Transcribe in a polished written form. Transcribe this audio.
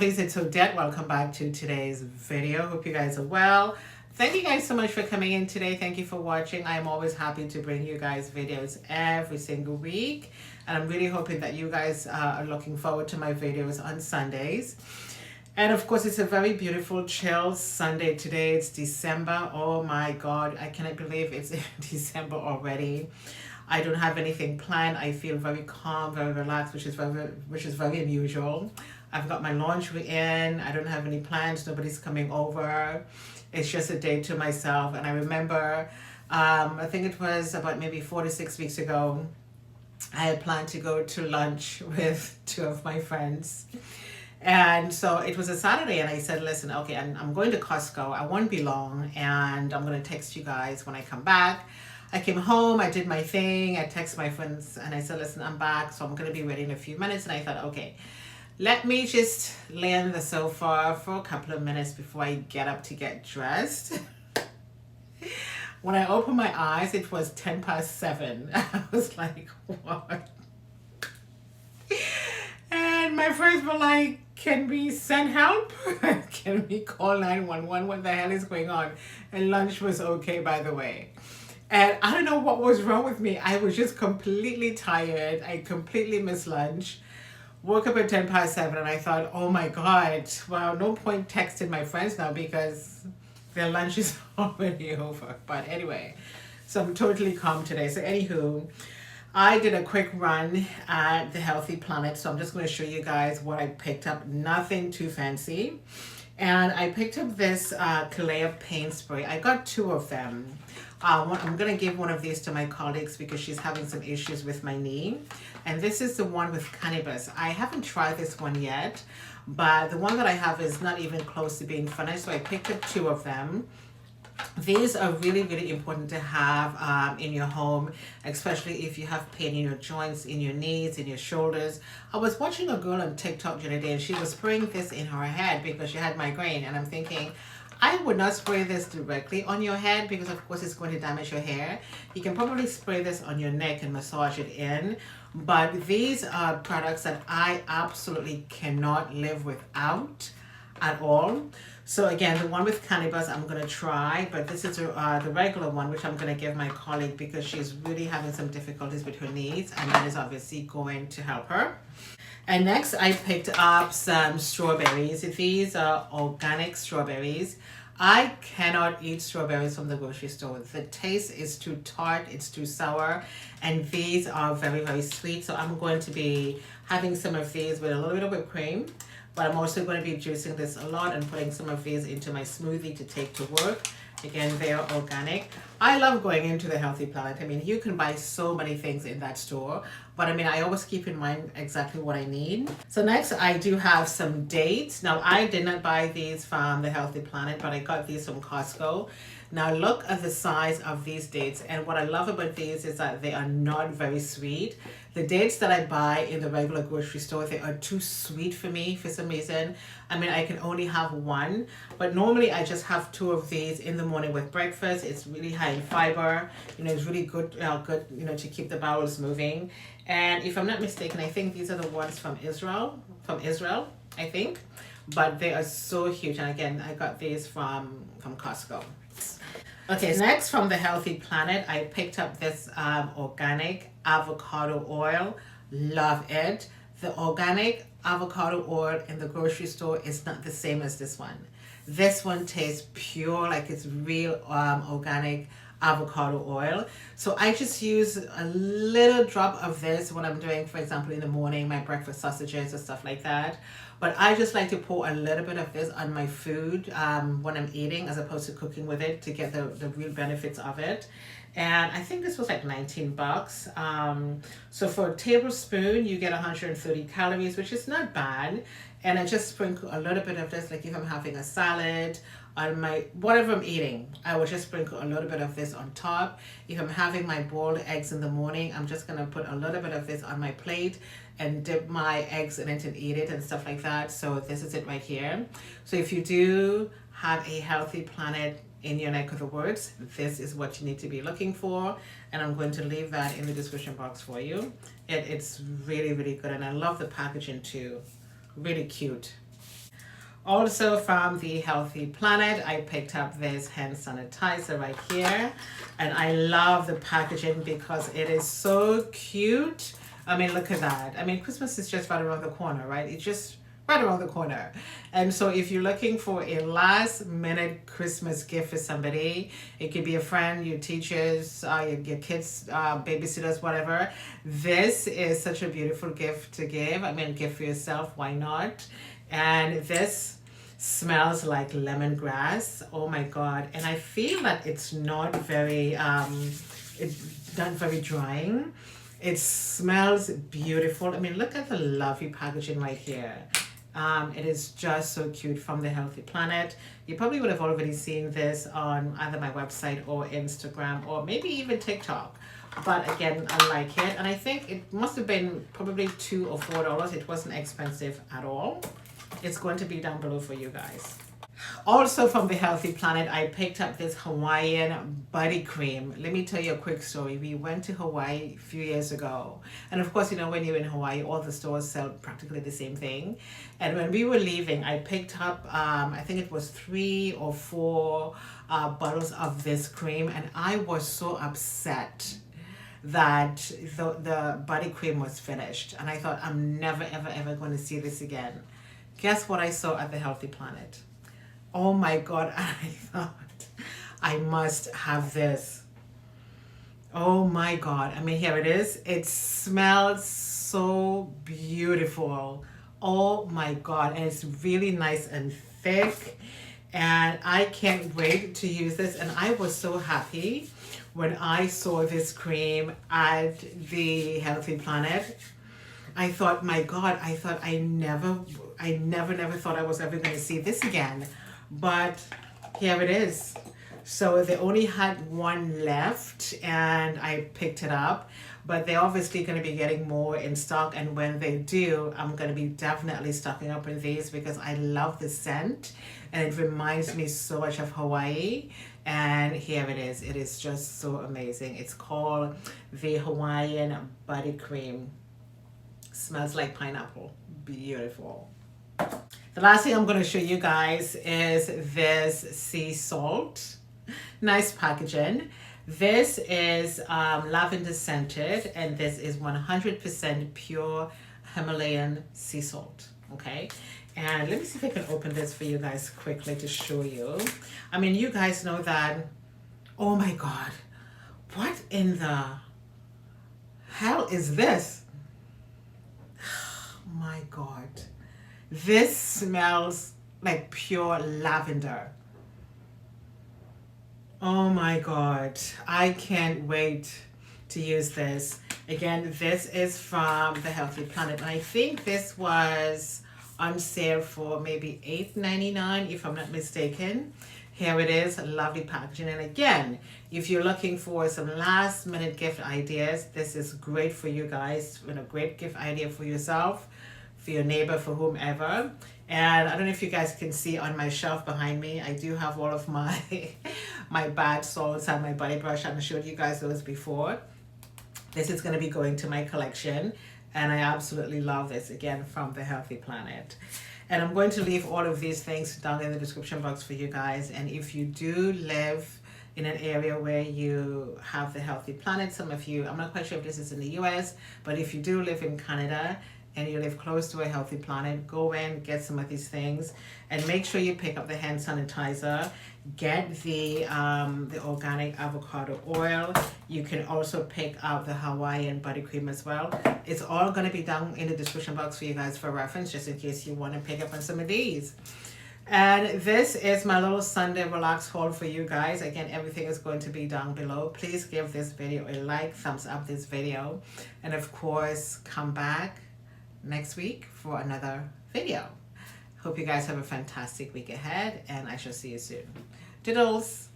lovelies, it's Odette. Welcome back to today's video. Hope you guys are well. Thank you guys so much for coming in today. Thank you for watching. I'm always happy to bring you guys videos every single week. And I'm really hoping that you guys are looking forward to my videos on Sundays. And of course, it's a very beautiful, chill Sunday today. It's December. Oh my God, I cannot believe it's December already. I don't have anything planned. I feel very calm, very relaxed, which is very unusual. I've got my laundry in. I don't have any plans. Nobody's coming over. It's just a day to myself. And I remember, I think it was about maybe 4 to 6 weeks ago, I had planned to go to lunch with two of my friends. And so it was a Saturday, and I said, listen, okay, I'm going to Costco. I won't be long, and I'm going to text you guys when I come back. I came home, I did my thing, I texted my friends, and I said, listen, I'm back, so I'm going to be ready in a few minutes. And I thought, okay, let me just lay on the sofa for a couple of minutes before I get up to get dressed. When I opened my eyes, it was 7:10. I was like, what? And my friends were like, can we send help? Can we call 911? What the hell is going on? And lunch was okay, by the way. And I don't know what was wrong with me. I was just completely tired. I completely missed lunch. Woke up at 7:10 and I thought, oh my God, well, no point texting my friends now because their lunch is already over. But anyway, so I'm totally calm today. So anywho, I did a quick run at the Healthy Planet. So I'm just going to show you guys what I picked up. Nothing too fancy. And I picked up this Kalaya Pain spray. I got two of them. I'm going to give one of these to my colleagues because she's having some issues with my knee. And this is the one with cannabis. I haven't tried this one yet, but the one that I have is not even close to being finished. So I picked up two of them. These are really, really important to have in your home, especially if you have pain in your joints, in your knees, in your shoulders. I was watching a girl on TikTok the other day and she was spraying this in her head because she had migraine. And I'm thinking, I would not spray this directly on your head because of course it's going to damage your hair. You can probably spray this on your neck and massage it in. But these are products that I absolutely cannot live without at all. So again, the one with cannabis I'm going to try, but this is the regular one, which I'm going to give my colleague because she's really having some difficulties with her knees, and that is obviously going to help her. And next, I picked up some strawberries. These are organic strawberries. I cannot eat strawberries from the grocery store. The taste is too tart, it's too sour, and these are very, very sweet. So I'm going to be having some of these with a little bit of whipped cream. But I'm also going to be juicing this a lot and putting some of these into my smoothie to take to work. Again, they are organic. I love going into the Healthy Planet. I mean, you can buy so many things in that store. But I mean, I always keep in mind exactly what I need. So next, I do have some dates. Now, I did not buy these from the Healthy Planet, but I got these from Costco. Now, look at the size of these dates. And what I love about these is that they are not very sweet. The dates that I buy in the regular grocery store, they are too sweet for me for some reason. I mean, I can only have one, but normally I just have two of these in the morning with breakfast. It's really high in fiber. You know, it's really good, to keep the bowels moving. And if I'm not mistaken, I think these are the ones from Israel, I think. But they are so huge. And again, I got these from Costco. Okay, next from the Healthy Planet, I picked up this organic avocado oil. Love it. The organic avocado oil in the grocery store is not the same as this one. This one tastes pure, like it's real organic avocado oil. So I just use a little drop of this when I'm doing, for example, in the morning, my breakfast sausages or stuff like that. But I just like to pour a little bit of this on my food when I'm eating as opposed to cooking with it to get the real benefits of it. And I think this was like 19 bucks. So for a tablespoon, you get 130 calories, which is not bad. And I just sprinkle a little bit of this, like if I'm having a salad, on my, whatever I'm eating, I will just sprinkle a little bit of this on top. If I'm having my boiled eggs in the morning, I'm just gonna put a little bit of this on my plate and dip my eggs in it and eat it and stuff like that. So this is it right here. So if you do have a Healthy Planet in your neck of the woods, this is what you need to be looking for. And I'm going to leave that in the description box for you. It's really, really good. And I love the packaging too. Really cute. Also from the Healthy Planet, I picked up this hand sanitizer right here. And I love the packaging because it is so cute. I mean, look at that. I mean, Christmas is just right around the corner, right? It's just right around the corner. And so if you're looking for a last minute Christmas gift for somebody, it could be a friend, your teachers, your kids, babysitters, whatever. This is such a beautiful gift to give. I mean, gift for yourself, why not? And this smells like lemongrass. Oh my God. And I feel that it's not very it's not very drying. It smells beautiful. I mean, look at the lovely packaging right here. It is just so cute from the Healthy Planet. You probably would have already seen this on either my website or Instagram or maybe even TikTok. But again, I like it. And I think it must have been probably $2 or $4. It wasn't expensive at all. It's going to be down below for you guys. Also from the Healthy Planet, I picked up this Hawaiian body cream. Let me tell you a quick story. We went to Hawaii a few years ago. And of course, you know, when you're in Hawaii, all the stores sell practically the same thing. And when we were leaving, I picked up, I think it was 3 or 4 bottles of this cream. And I was so upset that the body cream was finished. And I thought, I'm never, ever, ever going to see this again. Guess what I saw at the Healthy Planet? Oh my God, I thought I must have this. Oh my God. I mean, here it is. It smells so beautiful. Oh my God. And it's really nice and thick. And I can't wait to use this. And I was so happy when I saw this cream at the Healthy Planet. I thought, my God, I thought I never thought I was ever going to see this again. But here it is. So they only had one left and I picked it up. But they're obviously going to be getting more in stock. And when they do, I'm going to be definitely stocking up on these because I love the scent. And it reminds me so much of Hawaii. And here it is. It is just so amazing. It's called the Hawaiian Body Cream. Smells like pineapple. Beautiful. The last thing I'm going to show you guys is this sea salt. Nice packaging. This is lavender scented and this is 100% pure Himalayan sea salt. Okay. And let me see if I can open this for you guys quickly to show you. I mean, you guys know that. Oh my God. What in the hell is this? My God, this smells like pure lavender. Oh my God, I can't wait to use this. Again, this is from the Healthy Planet. And I think this was on sale for maybe $8.99 if I'm not mistaken. Here it is, lovely packaging. And again, if you're looking for some last minute gift ideas, this is great for you guys. You know, great gift idea for yourself, for your neighbor, for whomever. And I don't know if you guys can see on my shelf behind me, I do have all of my my bath salts and my body brush. I showed you guys those before. This is going to be going to my collection. And I absolutely love this, again, from the Healthy Planet. And I'm going to leave all of these things down in the description box for you guys. And if you do live in an area where you have the Healthy Planet, some of you, I'm not quite sure if this is in the US, but if you do live in Canada and you live close to a Healthy Planet, go in, get some of these things, and make sure you pick up the hand sanitizer. Get the organic avocado oil. You can also pick up the Hawaiian body cream as well. It's all going to be down in the description box for you guys for reference, just in case you want to pick up on some of these. And this is my little Sunday relax haul for you guys. Again, everything is going to be down below. Please give this video a like, thumbs up this video, and of course, come back next week for another video. Hope you guys have a fantastic week ahead, and I shall see you soon. Doodles!